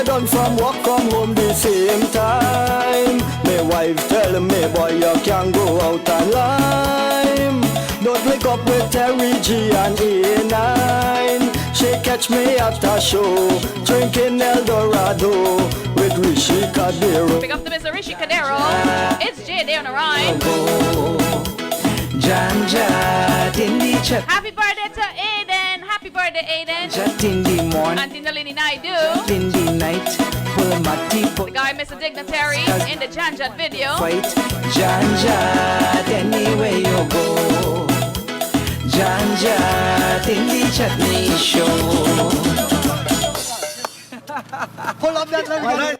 done from work, come home the same time. My wife tell me, boy, you can't go out and lime. Don't link up with Terry G and A9. She catch me at a show, drinking El Dorado with Rishi Cadero. Pick up the Mr. Rishi Cadero. It's Jay Day on the ride. Happy birthday to Aiden. Happy birthday, Aiden. Just in the morning. Auntie Nalini Naidu. In the night. Pull my teeth. The guy, Mr. Dignitary, in the Janjat video. Fight. Janjat anywhere you go. Janjat in the chutney show. Pull up that line.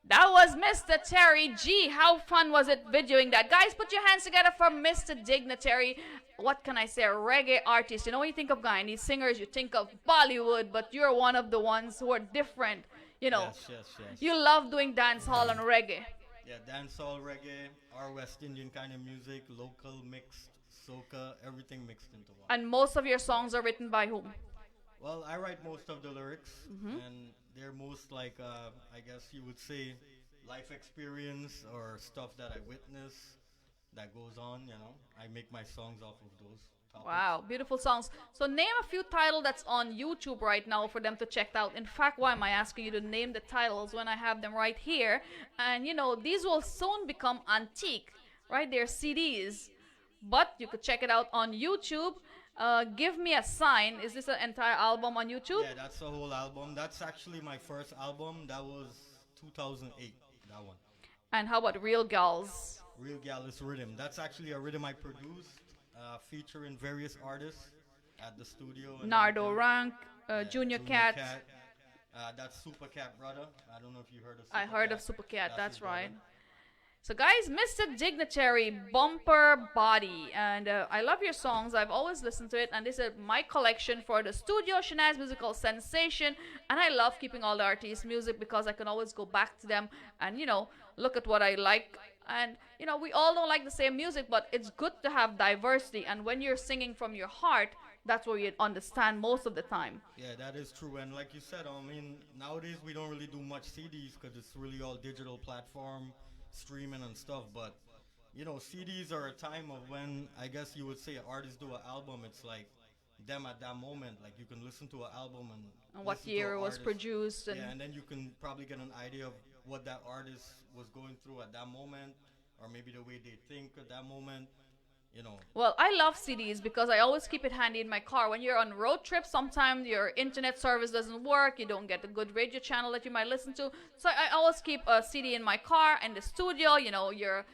That was Mr. Terry G. How fun was it videoing that? Guys, put your hands together for Mr. Dignitary. What can I say? A reggae artist. You know, when you think of Guyanese singers, you think of Bollywood, but you're one of the ones who are different. You know, yes. You love doing dance hall and reggae. Yeah, dancehall, reggae, or West Indian kind of music, local, mixed, soca, everything mixed into one. And most of your songs are written by whom? Well, I write most of the lyrics, and they're most like, I guess you would say, life experience or stuff that I witness that goes on, you know. I make my songs off of those topics. Wow, beautiful songs. So name a few titles that's on YouTube right now for them to check out. In fact, why am I asking you to name the titles when I have them right here? And, you know, these will soon become antique, right? They're CDs. But you could check it out on YouTube. Give Me a Sign. Is this an entire album on YouTube? Yeah, that's the whole album. That's actually my first album. That was 2008, that one. And how about Real Gals? Real Gallus Rhythm. That's actually a rhythm I produced, featuring various artists at the studio. Nardo Rank, Junior Cat. That's Super Cat brother. I don't know if you heard of Super I heard Cat. of Super Cat, that's right. Brother. So guys, Mr. Dignitary, Bumper Body, and I love your songs. I've always listened to it, and this is my collection for the studio, Shanaz Musical Sensation, and I love keeping all the artists' music because I can always go back to them and, you know, look at what I like. And, you know, we all don't like the same music, but it's good to have diversity, and when you're singing from your heart, that's what you understand most of the time. Yeah, that is true, and like you said, I mean, nowadays we don't really do much CDs because it's really all digital platform, streaming and stuff, but you know, CDs are a time of when I guess you would say artists do an album. It's like them at that moment, like you can listen to an album and what year it was produced, and yeah, and then you can probably get an idea of what that artist was going through at that moment, or maybe the way they think at that moment, you know. Well, I love CDs because I always keep it handy in my car. When you're on road trips, sometimes your internet service doesn't work. You don't get a good radio channel that you might listen to. So I always keep a CD in my car, in the studio. You know, your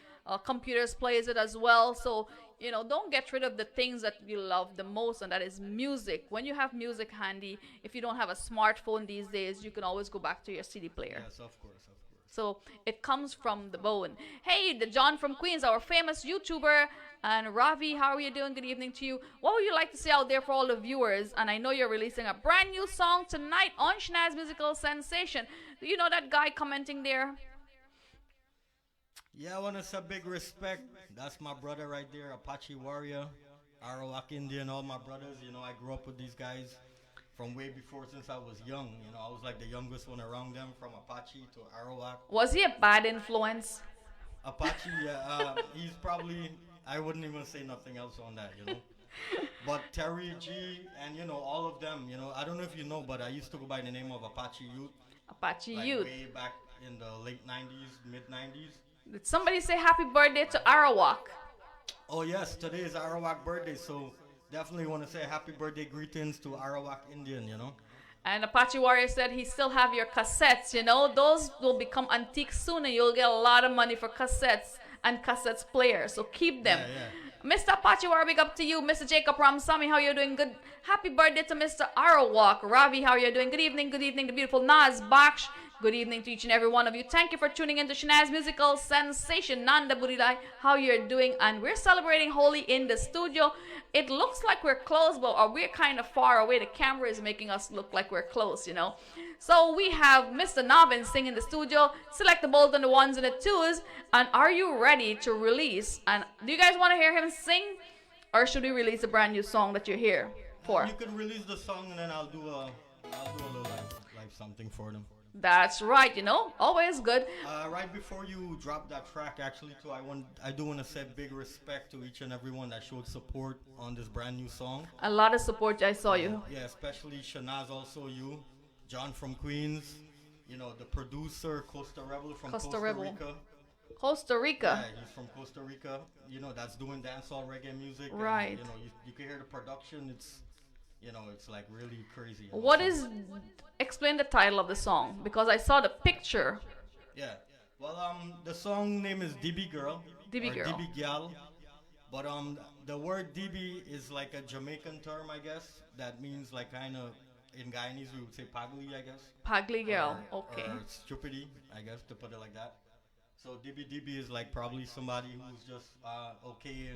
computers plays it as well. So, you know, don't get rid of the things that you love the most, and that is music. When you have music handy, if you don't have a smartphone these days, you can always go back to your CD player. Yes, of course. So it comes from the bone. Hey, the John from Queens, our famous YouTuber. And Ravi, how are you doing? Good evening to you. What would you like to say out there for all the viewers? And I know you're releasing a brand new song tonight on Shanaz Musical Sensation. Do you know that guy commenting there? Yeah, I want to say big respect. That's my brother right there, Apache Warrior, Arawak Indian, all my brothers. You know, I grew up with these guys from way before, since I was young. You know, I was like the youngest one around them, from Apache to Arawak. Was he a bad influence? Apache, yeah, he's probably, I wouldn't even say nothing else on that, you know. But Terry G and, you know, all of them, you know, I don't know if you know, but I used to go by the name of Apache Youth. Apache like Youth. Way back in the late 90s, mid 90s. Did somebody say happy birthday to Arawak? Oh yes, today is Arawak birthday, so definitely want to say happy birthday greetings to Arawak Indian, you know. And Apache Warrior said he still have your cassettes, you know. Those will become antique soon, and you'll get a lot of money for cassettes and cassettes players. So keep them. Yeah. Mr. Apache Warrior, big up to you. Mr. Jacob Ramsamy, how you doing? Good. Happy birthday to Mr. Arawak. Ravi, how are you doing? Good evening, the beautiful Naz Baksh. Good evening to each and every one of you. Thank you for tuning in to Shanaz Musical Sensation. Nanda Burilai, how you're doing? And we're celebrating Holi in the studio. It looks like we're close, but we're kind of far away. The camera is making us look like we're close, you know. So we have Mr. Navin singing in the studio. Select the bolt and the ones and the twos. And are you ready to release? And do you guys want to hear him sing? Or should we release a brand new song that you're here for? You can release the song, and then I'll do a little live something for them. That's right, you know, always good. Right before you drop that track, actually, too, I do want to say big respect to each and everyone that showed support on this brand new song. A lot of support, I saw you. Yeah, especially Shanaz, also you, John from Queens, the producer Costa Rebel from Costa Costa Rebel. Rica. Costa Rica. Yeah, he's from Costa Rica. That's doing dancehall reggae music. Right. And, you can hear the production. It's like really crazy. What is, explain the title of the song, because I saw the picture. Yeah. Well, the song name is DB Girl. DB or Girl. DB Gal. But the word DB is like a Jamaican term, I guess. That means like kind of, in Guyanese we would say pagli, I guess. Pagli girl, Or okay. stupidity, I guess, to put it like that. So DB is like probably somebody who's just okay,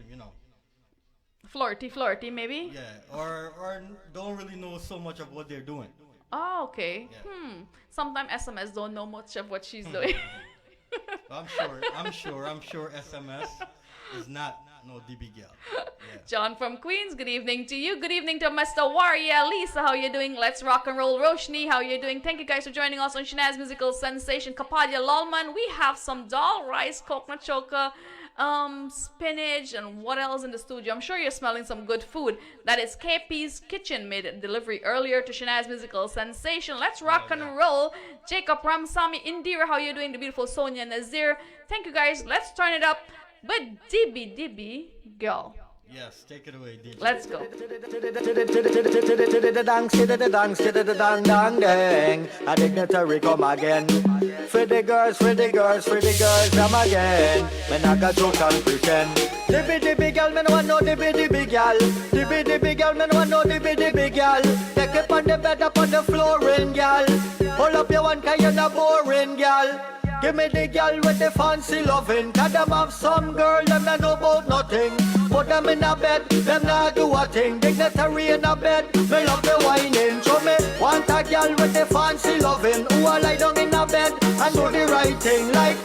Flirty, maybe? Yeah, or don't really know so much of what they're doing. Oh, okay. Yeah. Sometimes SMS don't know much of what she's doing. I'm sure SMS is not no DB girl. Yeah. John from Queens, good evening to you. Good evening to Mr. Warrior. Lisa, how you doing? Let's rock and roll. Roshni, how you doing? Thank you guys for joining us on Shanaz Musical Sensation. Kapadia Lolman, we have some dal, rice, coconut choker, spinach, and what else in the studio? I'm sure you're smelling some good food. That is KP's Kitchen, made a delivery earlier to Shanaz Musical Sensation. Let's rock and roll. Jacob Ramsami, Indira, how you doing? The beautiful Sonia Nazir. Thank you guys. Let's turn it up with DB Girl. Yes, take it away, DJ. Let's go. A dignitary come again. For the girls, come again. Men I got joke and pretend. Dibby girl, men want no dibby girl. Dibby girl, men want no dibby girl. Take it on the bed, up on the flooring, girl. Hold up your one, 'cause you're not boring, girl. Give me the girl with the fancy loving. 'Cause them have some girl, them not know about nothing. Put them in a bed, them not do a thing. Dignitary in a bed, me love the whining. Show me want a girl with the fancy loving. Who a lie down in a bed and do the right thing. Like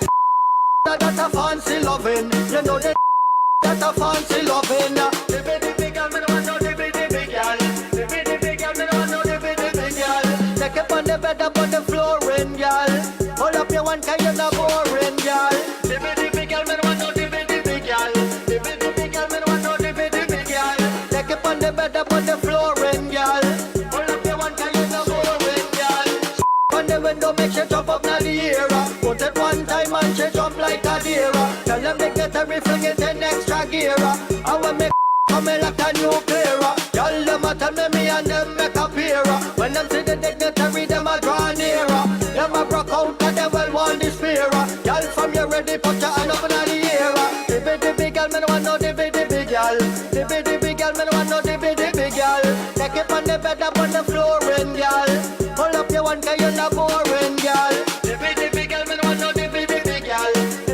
that's a fancy loving. You know that's a fancy loving. Dibby girl, me no want no dibby girl. Dibby girl, me no want no dibby girl. Take it on the bed, up on the flooring, girl. Hold up your one, 'cause you're not boring, girl. Dibby girl, me no want no dibby girl. Dibby girl, me no want no dibby girl. Take it on the bed, up on the flooring, girl. Hold up your one, 'cause you're not boring, girl. On the window, make she jump up now the air. Put it one time and she jump like a deer. Tell them they get every fling it in extra gear. I will make come in like a nuclear. Y'all them a tell me and them make a pair. When them see the dignitary, them a draw nearer. Them a broke out and them well want this fear. Y'all from you ready, put your hand up in the air. Dibby girl, me no want no dibby girl. Dibby girl, me no want no dibby girl. Take it on the bed, up on the flooring, girl. Hold up your one, 'cause you're not boring, girl. Dibby girl, me no want no dibby girl.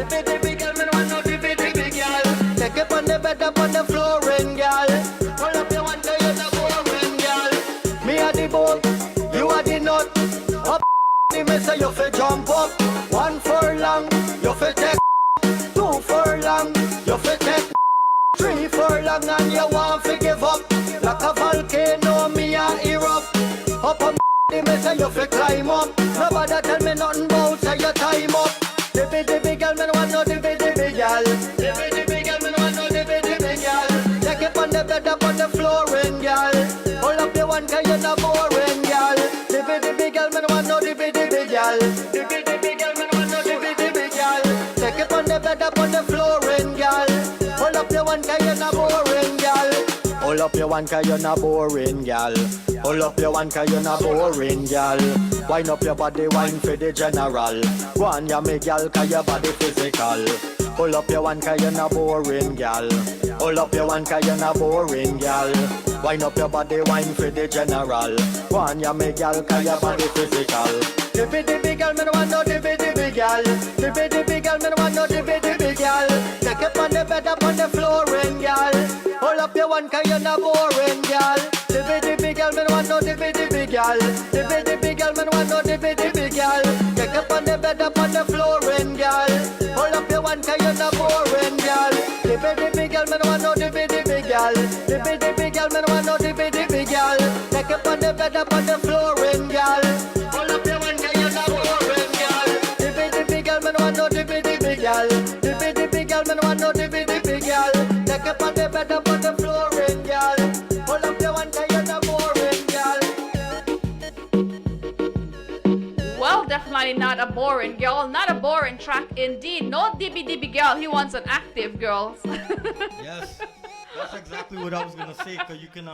Dibby girl, me no want no dibby girl. Take it on the bed, up on the flooring, girl. Hold up your one, 'cause you're not boring, girl. Me a the boat, you a the nut. Up me say you fi jump up. 1 furlong, you fi take. 2 furlong, you fi take. 3 furlong and you want to give up. Like a volcano, me a erupt. Up on me say you fi climb up. Nobody tell me nothing about say your time up. Dibby girl, me no want no dibby girl. Dibby girl, me no want no dibby girl. Take it on the bed, up on the flooring, girl. Hold up your one, 'cause you're not boring, girl. Dibby girl, me no want no dibby girl. Dibby girl, me no want no dibby girl. Take it on the bed, up on the flooring, girl. Hold up your one, 'cause you're not boring, girl. Hold up your one, 'cause you're not boring, girl. Hold up your one, 'cause you're not boring, girl. Wind up your body, wine for the general. Go on, ya me girl, 'cause your body physical. Hold up your one, 'cause you're not boring, girl. Hold up your one, 'cause you're not boring, girl. Wind up your body, wine for the general. Go on, ya me girl, 'cause your body physical. Dibby girl, me no want no dibby girl. Dibby girl, me no want no dibby girl. Take it on the bed, up on the flooring, girl. Hold up your one, 'cause you're not boring, girl. Dibby girl, me no want no dibby girl. Dibby girl, me no want no dibby girl. Take it on the bed, up on the flooring, girl. Hold up your one, 'cause you're not boring, girl. Dibby girl, me no want no dibby girl. Dibby girl, me no want no dibby girl. Take it on the bed, up on the flooring, girl. Hold up your one, 'cause you're not boring. boring girl, not a boring track indeed. No dibby dibby girl, he wants an active girl. Yes, that's exactly what I was gonna say. Cause you can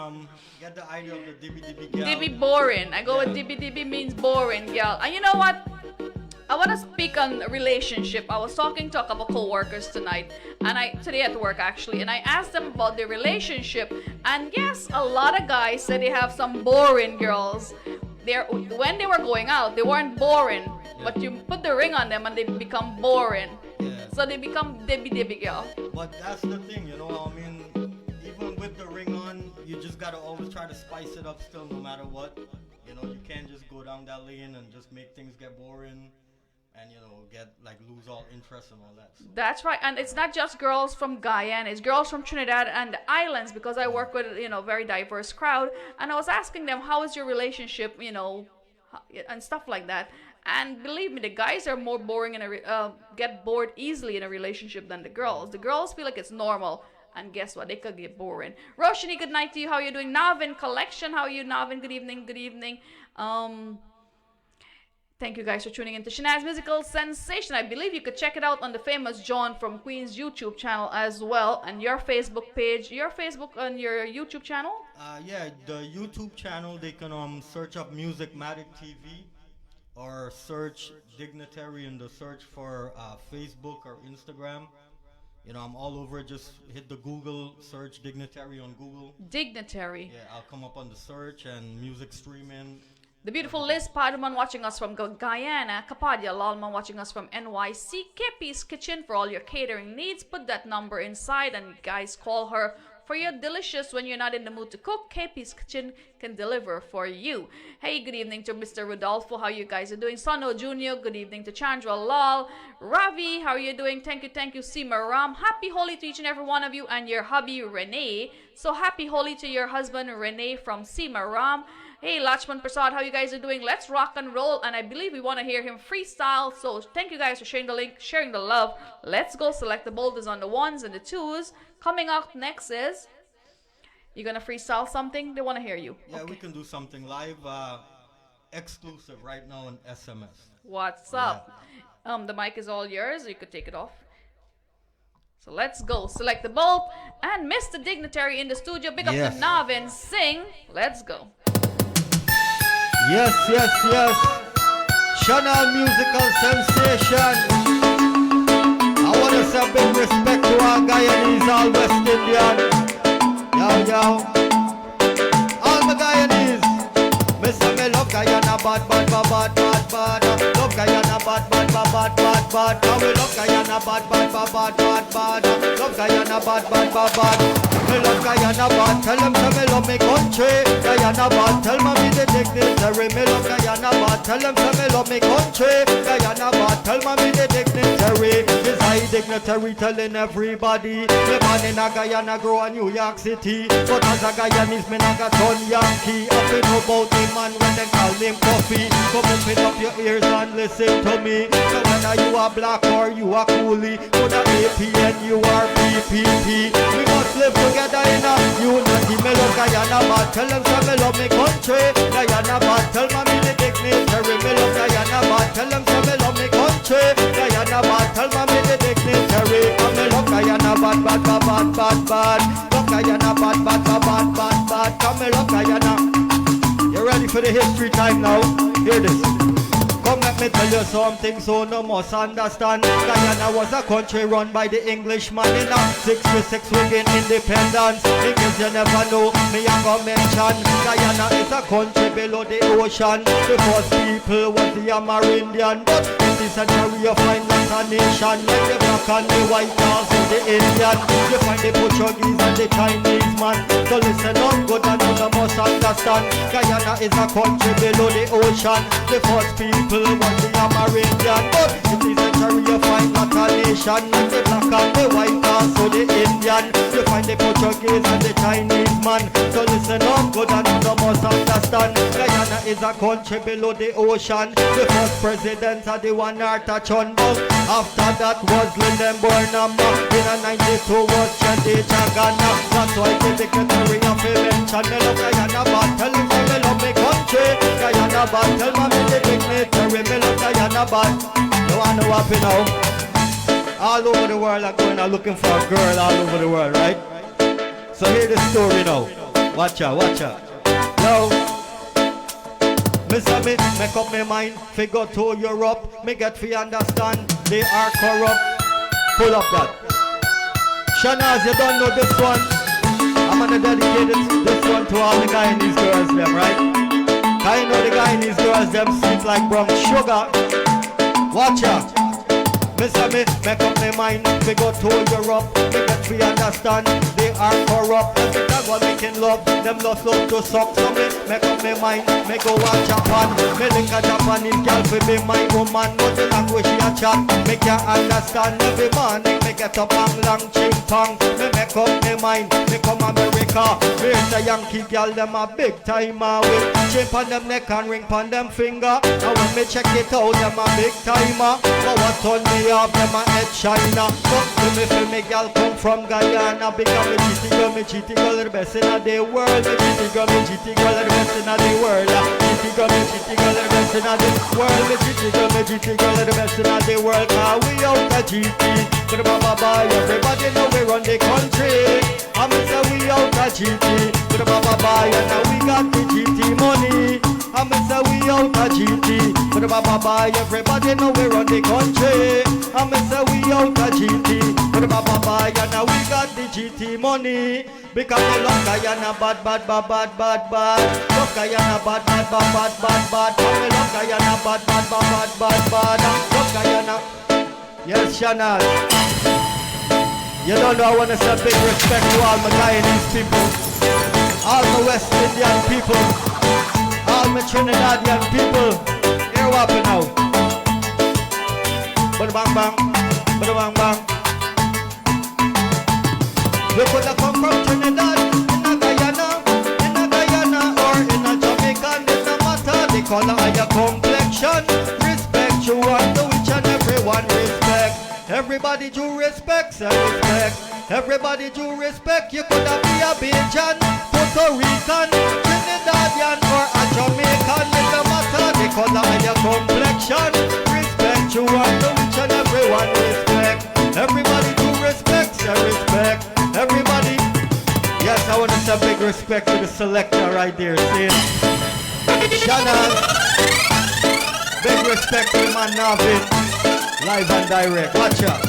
get the idea of the dibby dibby girl. Dibby boring. I go with dibby dibby means boring girl. And you know what? I want to speak on relationship. I was talking to a couple co-workers tonight, and today at work actually, and I asked them about their relationship. And yes, a lot of guys said they have some boring girls. When they were going out, they weren't boring, but you put the ring on them and they become boring. Yeah. So they become dibby girl. But that's the thing, you know. I mean, even with the ring on, you just gotta always try to spice it up still, no matter what. You know, you can't just go down that lane and just make things get boring. And lose all interest and all that. So. That's right, and it's not just girls from Guyana, it's girls from Trinidad and the islands, because I work with very diverse crowd, and I was asking them, how is your relationship, and stuff like that. And believe me, the guys are more boring and get bored easily in a relationship than the girls. The girls feel like it's normal, and guess what? They could get boring. Roshni, good night to you. How are you doing? Navin Collection, how are you? Navin, good evening. Good evening. Thank you guys for tuning in to Shanaz Musical Sensation. I believe you could check it out on the famous John from Queens YouTube channel as well, and your Facebook page, your Facebook and your YouTube channel. The YouTube channel, they can search up Musicmatic TV or search Dignitary in the search for Facebook or Instagram. I'm all over. Just hit the Google search Dignitary on Google. Dignitary. Yeah, I'll come up on the search and music streaming. The beautiful Liz Paduman watching us from Guyana, Kapadia Lalman watching us from NYC, KP's Kitchen for all your catering needs. Put that number inside and guys call her for your delicious when you're not in the mood to cook. KP's Kitchen can deliver for you. Hey, good evening to Mr. Rodolfo. How you guys are doing? Sono Jr. Good evening to Chandra Lal. Ravi, how are you doing? Thank you, Seema Ram. Happy Holi to each and every one of you and your hubby Renee. So happy Holi to your husband Renee from Seema Ram. Hey, Lachman Prasad, how you guys are doing? Let's rock and roll, and I believe we want to hear him freestyle. So thank you guys for sharing the link, sharing the love. Let's go select the boulders on the ones and the twos. Coming up next is, you gonna freestyle something? They want to hear you. Yeah, okay. We can do something live, exclusive right now on SMS. What's up? The mic is all yours. You could take it off. So let's go. Select the bolt, and Mr. Dignitary in the studio. Big up to Navin. Sing. Let's go. Yes. Shanaz Musical Sensation. I want to say big respect to our Guyanese, all West Indian. Yo. All the Guyanese. Me say me love Guyana bad. Love Guyana bad. Now we love Guyana bad. Love Guyana bad. Me love Guyana bad, tell them say me love me country. Guyana bad, tell mommy the dignitary. Me love Guyana bad, tell them say me love me country. Guyana bad, tell mommy the dignitary. It's I dignitary telling everybody. Me born in a Guyana, grow in New York City. But as a Guyanese, me not got ton Yankee. I feel know about the man when they call him Puffy. Come open up your ears and listen to me. So whether you are black or you are coolie, whether APN you are PPP, we must live together in a unity. Me love Guyana bad, tell them say me love me country. Guyana bad, tell mommy the dignitary. Me love Guyana bad, tell them say me love me country. Guyana bad, tell mommy the dignitary. And me love Guyana bad. Love Guyana bad. Come me love Guyana. You ready for the history time now? Hear this. Come let me tell you something so no must understand. Guyana was a country run by the Englishman. In a 66 we gain independence. In case you never know, me a go mention Guyana is a country below the ocean. The first people was the Amerindian, but in this century you find lots of nation. Like the black and the white also the Indian. You find the Portuguese and the Chinese man. So listen up good and you no must understand. Guyana is a country below the ocean. The first people was the Amerindian, but in this century you find lots of nation. Like the black and the white also the Indian. You find the Portuguese and the Chinese man. So listen up good and you no must understand. Guyana is a country below the ocean. The first president of the one Arthur Chunbuk. After that was Lyndon Burnhama. In a 92 was Chedi Chagana. That's why the dignitary of a mention. Me love Guyana bad, tell him say me love me country. Guyana bad, tell mommy the dignitary. Me love Guyana bad. You wanna know what you know? All over the world are going out looking for a girl all over the world, right? So hear the story now. Watch out, watch out. Yo. Mister me, make up my mind, figure to Europe, me get fi understand, they are corrupt. Pull up that. Shanaz, you don't know this one. I'm gonna dedicate this one to all the Guyanese girls, them, right? I know the Guyanese girls, them sweet like brown sugar. Watch out. Mister me, make up my mind, figure to Europe, me get fi understand, they are corrupt. Every time one making love, them love to suck. So me, make up my mind, me go watch Japan. Me link a Japanese girl fi be my woman, but the language she a chat, me can't understand. Every morning me get up and long ching pong. Me make up my mind, me come America. Here's a Yankee girl, them a big timer with chain on them neck and ring on them finger. And when me check it out, them a big timer. But what turn me off, them a head China. Come to me, feel me girl come from Guyana. Because me cheaty girl, the best in the world. Me cheaty girl, the best in the world. Cheaty girl, the best in the world. Me cheaty girl, the best in the world. Cause we out a GT, to the baba boy, everybody know we run the country. I me say we out a GT, to the baba boy, and now we got the GT money. I me say we out a GT, to the baba boy, everybody know we run the country. I me say we out a GT, to the baba boy, and now we got the GT money. Because we love Guyana bad. Love Guyana bad. We love Guyana bad. Love Guyana. Yes, Shanaz. You don't know, I want to say big respect to all my Guyanese people, all my West Indian people, all my Trinidadian people. Hear what happen now. Bada bang bang, bada bang bang. We could have come from Trinidad, in a Guyana, or in a Jamaica, it no matter the color of your complexion. Respect you want to each and everyone respect. Everybody do respect, say respect. Everybody do respect. You could have be a Bajan, Puerto Rican, Trinidadian, or a Jamaican, it no matter the color of your complexion. Respect you want to each and everyone respect. Everybody do respect, say respect. Everybody, yes, I want to say big respect to the selector right there, see? Shanaz, big respect to man Navin, live and direct, watch out.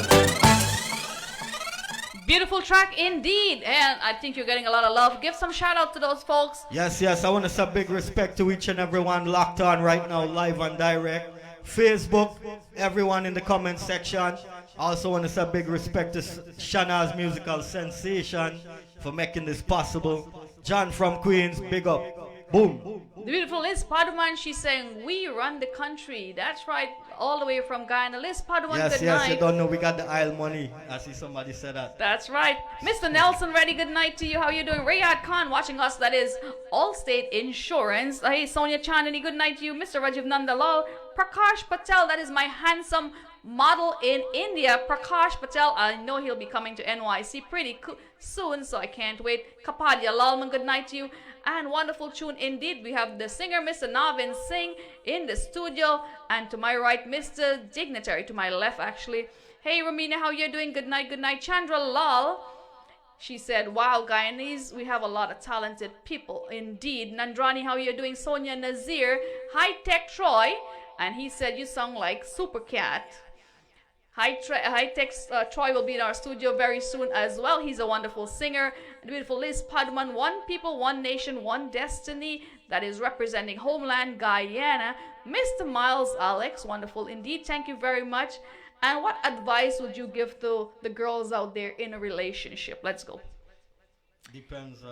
Beautiful track indeed, and I think you're getting a lot of love. Give some shout out to those folks. Yes, I want to say big respect to each and everyone locked on right now, live and direct. Facebook, everyone in the comment section. Also want to say big respect to Shanaz Musical Sensation for making this possible. John from Queens, big up. Boom. The beautiful Liz Paduman, she's saying, we run the country. That's right, all the way from Guyana. Liz Paduman, Yes, good night. you don't know, we got the aisle money. I see somebody said that. That's right. Mr. Nelson, ready, good night to you. How you doing? Rayad Khan watching us, that is Allstate Insurance. Hey, Sonia Chandani, good night to you. Mr. Rajiv Nandalal. Prakash Patel, that is my handsome model in India. Prakash Patel, I know he'll be coming to NYC pretty soon, so I can't wait. Kapadia Lalman, good night to you. And wonderful tune indeed. We have the singer, Mr. Navin Singh, in the studio. And to my right, Mr. Dignitary. To my left, actually. Hey, Ramina, how you doing? Good night, good night. Chandra Lal, she said, wow, Guyanese, we have a lot of talented people. Indeed. Nandrani, how you doing? Sonia Nazir. High Tech Troy. And he said, you sound like Super Cat. High Tech Troy will be in our studio very soon as well. He's a wonderful singer. The beautiful Liz Padman, One People, One Nation, One Destiny, that is representing homeland Guyana. Mr. Miles Alex, wonderful indeed. Thank you very much. And what advice would you give to the girls out there in a relationship? Let's go. Depends.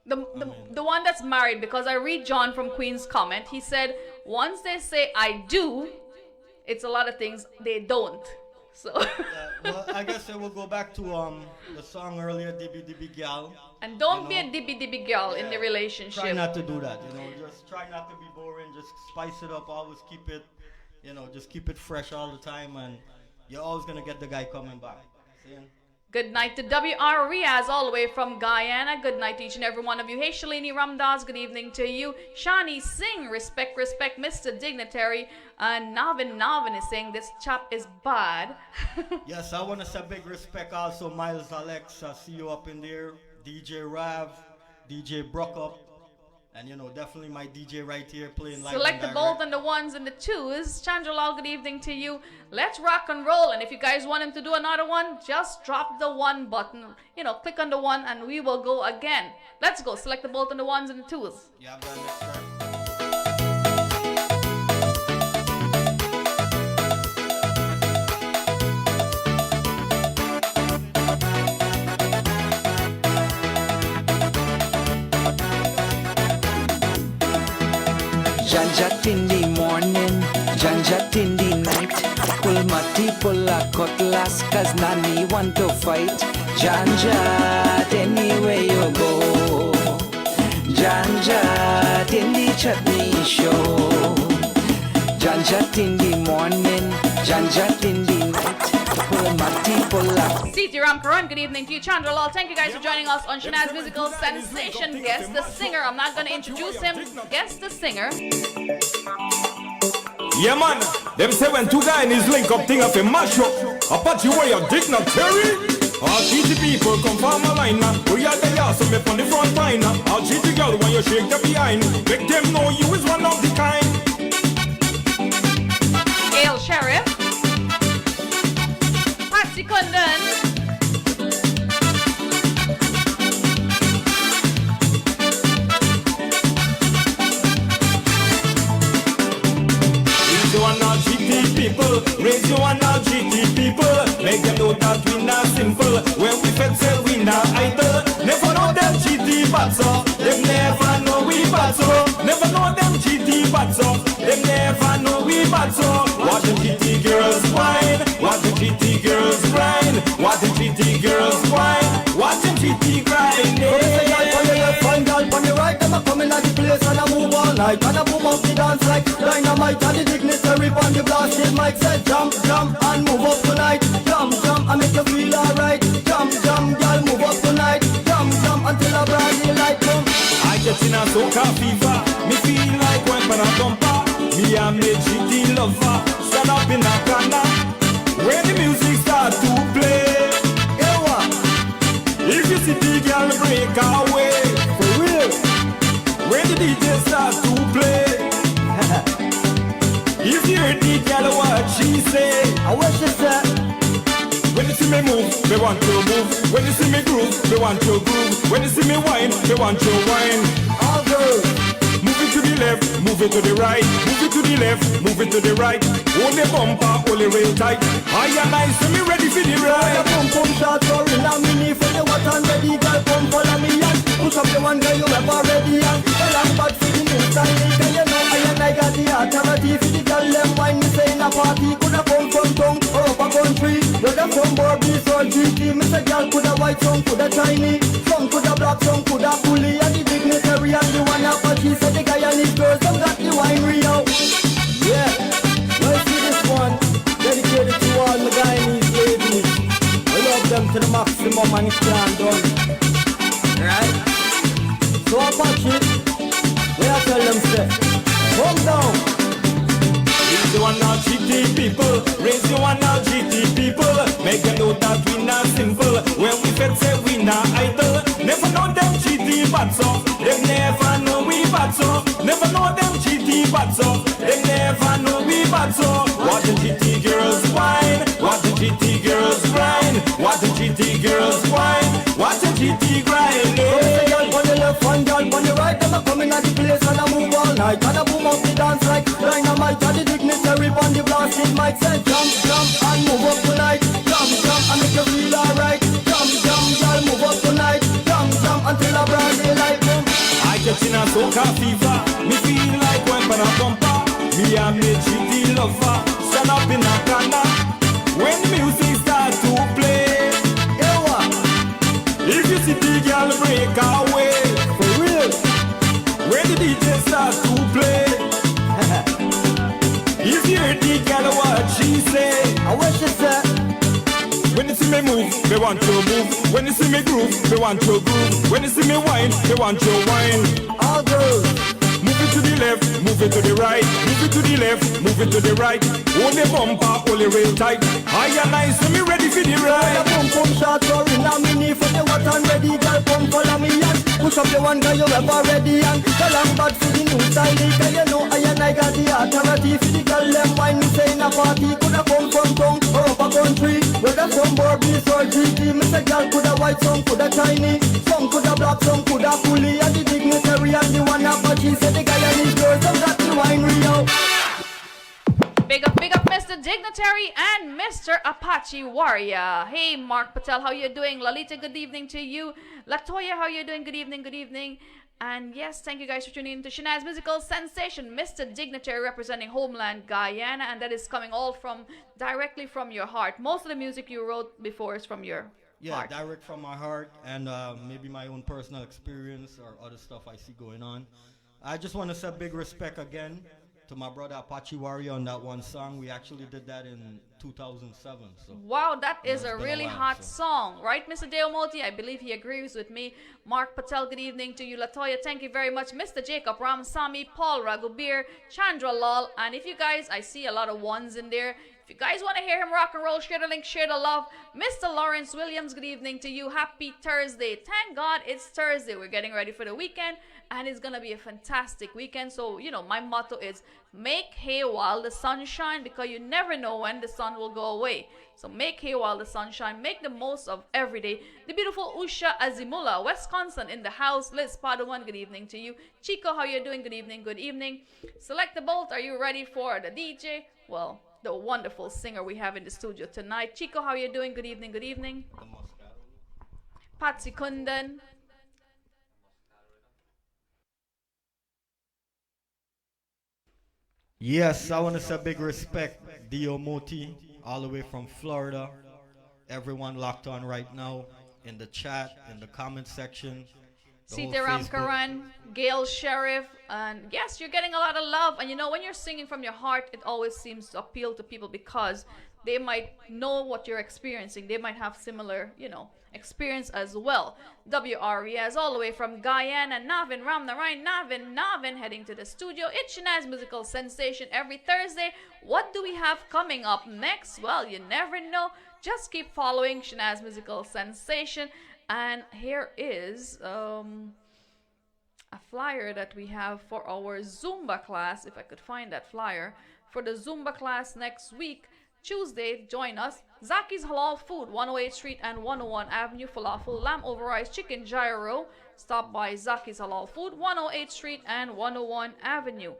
The one that's married, because I read John from Queen's comment. He said, once they say I do, it's a lot of things they don't. So well, I guess I will go back to the song earlier, Dibby Dibby Gal. And don't be a dibby dibby girl in the relationship. Try not to do that, just try not to be boring, just spice it up, always keep it, just keep it fresh all the time, and you're always gonna get the guy coming back. See? Good night to W.R. Riaz all the way from Guyana. Good night to each and every one of you. Hey, Shalini Ramdas, good evening to you. Shani Singh, respect, respect, Mr. Dignitary. Navin is saying this chap is bad. Yes, I want to say big respect also, Miles Alex. I see you up in there. DJ Rav, DJ Brookup. And, you know, definitely my DJ right here playing live. Select the both and the ones and the twos. Chandralal, good evening to you. Let's rock and roll. And if you guys want him to do another one, just drop the one button. You know, click on the one and we will go again. Let's go. Select the both and the ones and the twos. Yeah, I'm done next time. Janjat in the morning, janjat in the night. Pull mati, pull a cutlass, cause nani want to fight. Janjat anywhere you go. Janjat in the chutney show. Janjat in the morning, janjat in the night. Pull mati, pull a. C.T. Ramkaran, good evening to you. Chandralal, thank you guys for joining us on Shanaz Musical Sensation. Guess the singer. I'm not going to introduce him. Guess the singer. Yeah, man. Them say when two guys in his link up thing up a mash up. Apache warrior Dignitery. All cheaty people come from a line now. We are the ass of me from the front line now. All cheaty girl when you shake the behind. Make them know you is one of the kind. Gail Sheriff. Patsy Kundan. People, raise your one now, GT people. Make them know that we not simple. When we fed say we not idle. Never know them GT bats up. Them never know we bats up. Never know them GT bats up. Them never know we bats up. What the GT girls whine. What the GT girls grind. What the GT girls whine. What the GT grind. Find girl on the right, them a coming at the place and I move all night. And I boom up the dance like dynamite. And the dignitary on the blasted mic said jump, jump and move up tonight. Jump, jump and make you feel alright. Jump, jump, girl, move up tonight. Jump, jump until a brand new light come. I get in a soca fever. Me feel like when I bumper. Me a me GT lover. Stand up in a corner. When the music start to play. Yeah, what? If you see the girl break away. For real? When the DJ start to play. If you hear the girl what she say. I wish she said. When you see me move, they want to move. When you see me groove, they want to groove. When you see me whine, they want to whine. All girls. Move it to the left, move it to the right. Move it to the left, move it to the right. Hold the bumper, hold it real tight. I and I see me ready for the ride. Pum pum shot or in a mini for the what and ready. Girl, come follow me and push up the one girl you ever ready. And well, I'm bad for the new style. Girl, you know I and I got the authority. For the girl, them wine me say in a party. Coulda come from town or up a country. Whether from Barbies or GT. Me say girl coulda white, some coulda Chinese. Some coulda black, some coulda bully. And the dignitary and the one Apache. Say the guy and his girls, some got the wine real. Yeah, let's see this one. Dedicated to all my Guyanese ladies. I love them to the maximum and it's done done. Right? So Apache, where I tell them say, come down. Raise your one now GT people. Raise your one now GT people. Make them know that we not simple. When we fed say we not idle. Never know them GT bats up. Them never know we bats up. Never know them GT bats up. Them never know we bats up. What the GT girls whine. What the GT girls grind. What the GT girls whine. What the GT grind. Girl on the left and girl on the right. Them a coming at the place and I move all night. And I boom up the dance like dynamite. And the dignitary on the blasted mic said jump, jump and move up tonight. Jump, jump and make you feel alright. Jump, jump, girl, move up tonight. Jump, jump until a brand new light come. I get in a soca fever. Me feel like when I bumper. Me a me GT lover. Stand up in a corner. When the music start to play. Yeah, what? If you see the girl break away. For real? When the DJ start to play. If you hear the girl what she say. I wish she said. When you see me move, move, they want to move. When you see me groove, they want to groove. When you see me whine, they want to whine. All girls. Move it to the left, move it to the right, move it to the left, move it to the right. Hold the bumper, hold it real tight. I and I see me ready for the ride. Boom boom shot, you're in a mini for the what and ready, girl. Come follow me and push up the one girl you ever ready and tell them bad for the new style. Girl, you know I and I got the authority for the girl. Them wine me say in a party coulda come from town or up a country. Whether from Burberry or GT, me say girl coulda white, some coulda tiny, some coulda black, some coulda fully. And the dignitary and the one Apache say the guy and his girls them got the wine Rio. Big up Mr. Dignitary and Mr. Apache Warrior. Hey, Mark Patel, how you doing? Lalita, good evening to you. Latoya, how you doing? Good evening, good evening. And yes, thank you guys for tuning in to Shanaz Musical Sensation. Mr. Dignitary representing Homeland Guyana, and that is coming all from directly from your heart. Most of the music you wrote before is from your heart. Direct from my heart, and maybe my own personal experience or other stuff I see going on. I just want to say big respect again to my brother Apache Warrior on that one song. We actually did that in 2007. So wow, that is a really hot song, right, Mr. Deomoti? I believe he agrees with me. Mark Patel, good evening to you. Latoya, thank you very much. Mr. Jacob Ramsamy, Paul Raghubir, Chandra Lal, and if you guys, I see a lot of ones in there. If you guys want to hear him rock and roll, share the link, share the love. Mr. Lawrence Williams, good evening to you. Happy Thursday. Thank God it's Thursday. We're getting ready for the weekend, and it's going to be a fantastic weekend. So, you know, my motto is make hay while the sun shines, because you never know when the sun will go away. So make hay while the sun shines. Make the most of every day. The beautiful Usha Azimula, Wisconsin in the house. Liz Padawan, good evening to you. Chico, how you doing? Good evening, good evening. Select the Bolt, are you ready for the DJ? Well, the wonderful singer we have in the studio tonight. Chico, how you doing? Good evening, good evening. Patsy Kundan. yes, I want to say big respect, Dio Moti, all the way from Florida. Everyone locked on right now in the chat, in the comment section. Sitaram Karan, Gail Sheriff, and yes, you're getting a lot of love. And you know, when you're singing from your heart, it always seems to appeal to people because they might know what you're experiencing. They might have similar, you know, experience as well. WRES all the way from Guyana, Navin Ramnarayan, Navin heading to the studio. It's Shanaz Musical Sensation every Thursday. What do we have coming up next? Well, you never know. Just keep following Shanaz Musical Sensation. And here is a flyer that we have for our Zumba class. If I could find that flyer. For the Zumba class next week, Tuesday, join us. Zaki's Halal Food, 108th Street and 101 Avenue. Falafel, lamb over rice, chicken gyro. Stop by Zaki's Halal Food, 108th Street and 101 Avenue.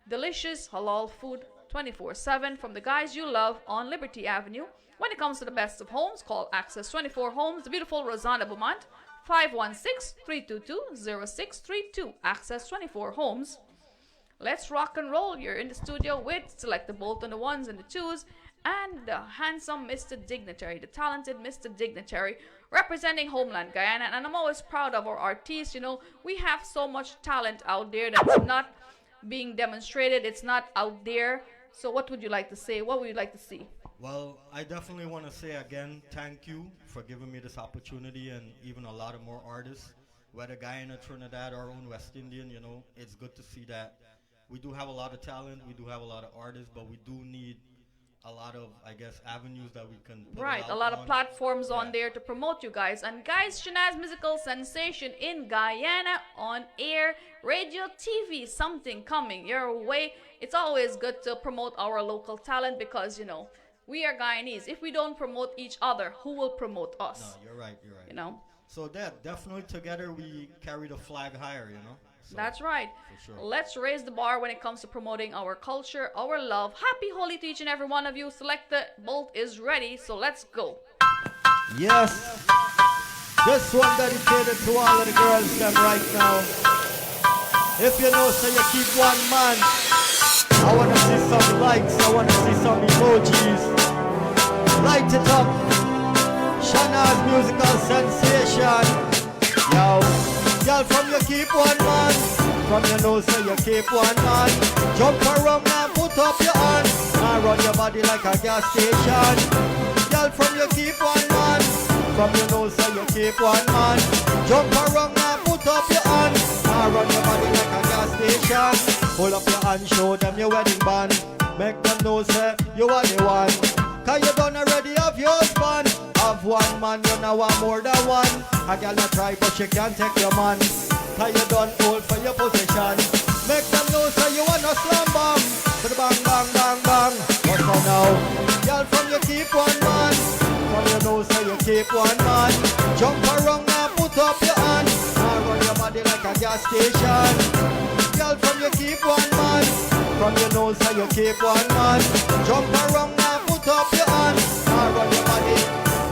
Delicious halal food 24/7 from the guys you love on Liberty Avenue. When it comes to the best of homes, call Access 24 Homes, the beautiful Rosanna Beaumont, 516-322-0632. Access 24 Homes. Let's rock and roll. You're in the studio with Select the Bolt on the ones and the twos, and the handsome Mr. Dignitary, the talented Mr. Dignitary, representing Homeland Guyana. And I'm always proud of our artists. You know, we have so much talent out there that's not being demonstrated. It's not out there. So what would you like to say? What would you like to see? Well, I definitely want to say again, thank you for giving me this opportunity, and even a lot of more artists, whether Guyana, Trinidad, or own West Indian. You know, it's good to see that we do have a lot of talent, we do have a lot of artists, but we do need a lot of, I guess, avenues that we can put right, a lot of platforms on there to promote you guys. And guys, Shanaz Musical Sensation in Guyana, on air, radio, TV, something coming your way. It's always good to promote our local talent because, you know, we are Guyanese. If we don't promote each other, who will promote us? No, you're right. You know? So that definitely together we carry the flag higher, you know? So, that's right. For sure. Let's raise the bar when it comes to promoting our culture, our love. Happy Holi to each and every one of you. Select the Bolt is ready, so let's go. Yes. This one dedicated to all of the girls them right now. If you know, so you keep one man. I wanna see some likes, I wanna see some emojis. Light it up. Shanaz Musical Sensation. Yo, girl, from you keep one man. From your nose, so you keep one man. Jump around and put up your hand. And run your body like a gas station. Girl, from you keep one man. From your nose so you keep one man. Jump around now, put up your hand. Now run your body like a gas station. Pull up your hand, show them your wedding band. Make them know say you are the one. Cause you done already have your husband. Have one man, you now want more than one. A girl a try but she can't take your man. Cause you done old for your possession. Make them know say you want a slam bang. But bang bang bang bang. What's on now? Girl from you keep one man. From your nose say you keep one man. Jump around now, put up your hand. Now run your body like a gas station. Girl from you keep one man. From your nose say you keep one man. Jump around now, put up your hand. Now run your body.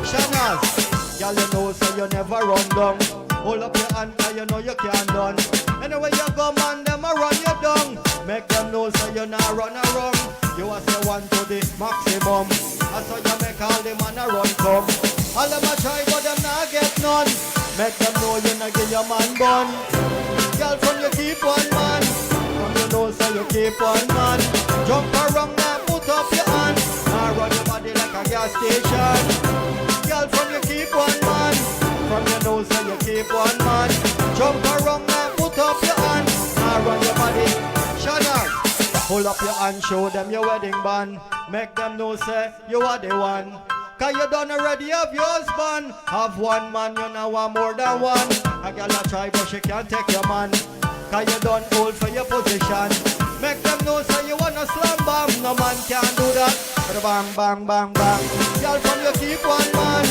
Shanaz, girl you know so you never run down. Hold up your hand cause you know you can't done. Anyway you go man, them a run you down. Make them know so you not run around. You a say one to the maximum. That's how you make all the man a run come. All them a try but them not get none. Make them know you not give your man bun. Girl from you keep one man. From your nose so you keep one man. Jump around now, put up your hand. Now run your body like a gas station. Girl from you keep one man. From your nose so you keep one man. Jump around now, put up your hand. Now run your body. Shanaz, pull up your hand, show them your wedding band. Make them know say you are the one. Cause you done already have your husband. Have one man, you now want more than one. A girl a try but she can't take your man. Cause you done old for your position. Make them know say you wanna slam bam. No man can do that. Bang bang bang bang. Girl from you keep one man.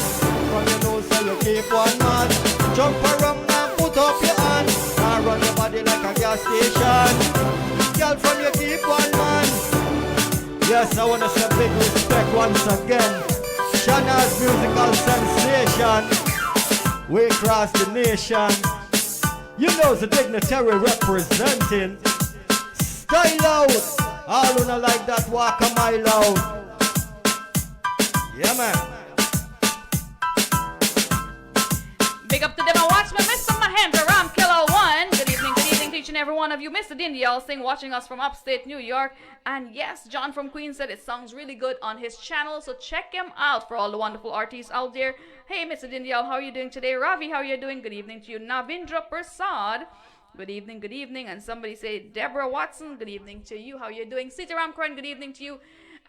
From your nose say you keep one man. Jump around now, put up your hand. Now run your body like a gas station. Girl from you keep one man. Yes, I wanna say big respect once again. Shanaz musical sensation. We across the nation. You know the Dignitary representing. Style out. All who not like that walk a mile out. Yeah man. Big up to them and watch my Mr. Mahendra Ram Killer 1. Good evening to each and every one of you. Mr. Dindial Singh watching us from upstate New York. And yes, John from Queens said it sounds really good on his channel. So check him out for all the wonderful artists out there. Hey, Mr. Dindial, how are you doing today? Ravi, how are you doing? Good evening to you. Navindra Prasad. Good evening, good evening. And somebody say, Deborah Watson, good evening to you. How are you doing? Sitaram Karan, good evening to you.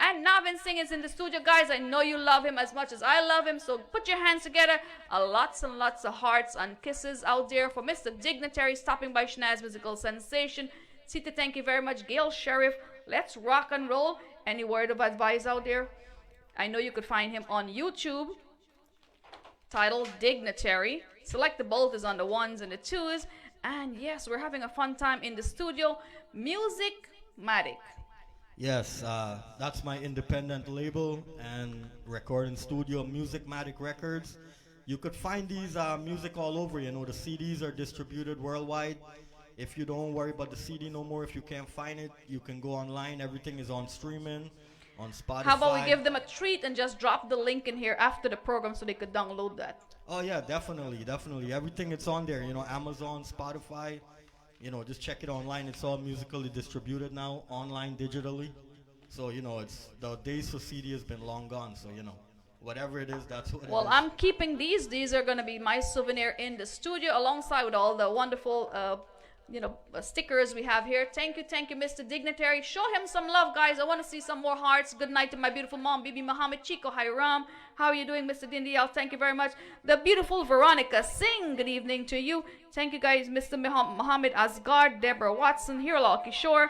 And Navin Singh is in the studio. Guys, I know you love him as much as I love him. So put your hands together. Lots and lots of hearts and kisses out there for Mr. Dignitary stopping by Shanaz Musical Sensation. Sita, thank you very much. Gail Sheriff, let's rock and roll. Any word of advice out there? I know you could find him on YouTube. Titled Dignitary. Select the both is on the ones and the twos. And yes, we're having a fun time in the studio. Music-matic. Yes, that's my independent label and recording studio, Music-matic Records. You could find these music all over. You know, the CDs are distributed worldwide. If you don't worry about the CD no more, if you can't find it, you can go online. Everything is on streaming, on Spotify. How about we give them a treat and just drop the link in here after the program so they could download that? Oh yeah, definitely. Everything it's on there. You know, Amazon, Spotify. You know, just check it online. It's all musically distributed now, online, digitally. So, you know, it's the days for CD has been long gone. So, you know, whatever it is, that's what it is. Well, I'm keeping these. These are going to be my souvenir in the studio alongside with all the wonderful, stickers we have here. Thank you, Mr. Dignitary. Show him some love, guys. I want to see some more hearts. Good night to my beautiful mom, Bibi Muhammad Chico Hiram. How are you doing, Mr. Dindial? Thank you very much. The beautiful Veronica Singh, good evening to you. Thank you, guys. Mr. Muhammad Asgard, Deborah Watson, Hiralal Kishore.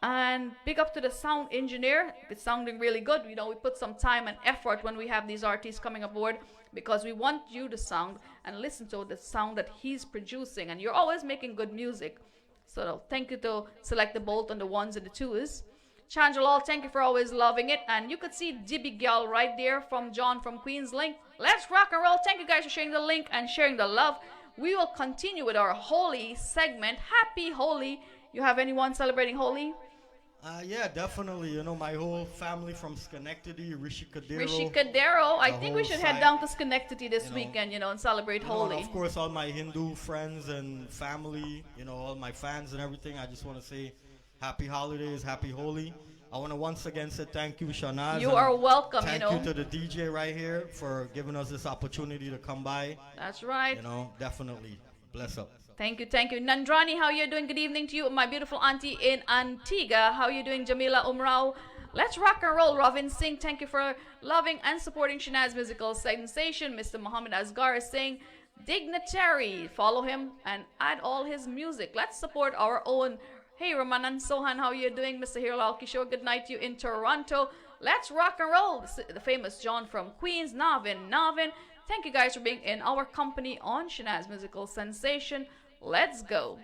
And big up to the sound engineer. It's sounding really good. You know, we put some time and effort when we have these artists coming aboard because we want you to sound and listen to the sound that he's producing. And you're always making good music. So thank you to Select the Bolt on the ones and the twos. Chandralal, thank you for always loving it. And you could see Dibby Gal right there from John from Queens link. Let's rock and roll. Thank you guys for sharing the link and sharing the love. We will continue with our Holy segment. Happy Holy. You have anyone celebrating Holy? Yeah, definitely. You know, my whole family from Schenectady, Rishikadero. Rishikadero. I think we should head down to Schenectady this weekend, and celebrate Holy. And of course, all my Hindu friends and family, all my fans and everything. I just want to say happy holidays, happy Holy. I want to once again say thank you, Shanaz. You and are welcome, Thank you know. you to the DJ right here for giving us this opportunity to come by. That's right. You know, definitely. Bless up. Thank you, thank you. Nandrani, how you doing? Good evening to you, my beautiful auntie in Antigua. How you doing, Jamila Umrao? Let's rock and roll. Ravin Singh, thank you for loving and supporting Shanaz Musical Sensation. Mr. Muhammad Asgar is saying, Dignitary, follow him and add all his music. Let's support our own. Hey, Ramanan Sohan, how you doing? Mr. Hirlal Kishore, good night to you in Toronto. Let's rock and roll. The famous John from Queens, Navin. Thank you guys for being in our company on Shanaz Musical Sensation. Let's go.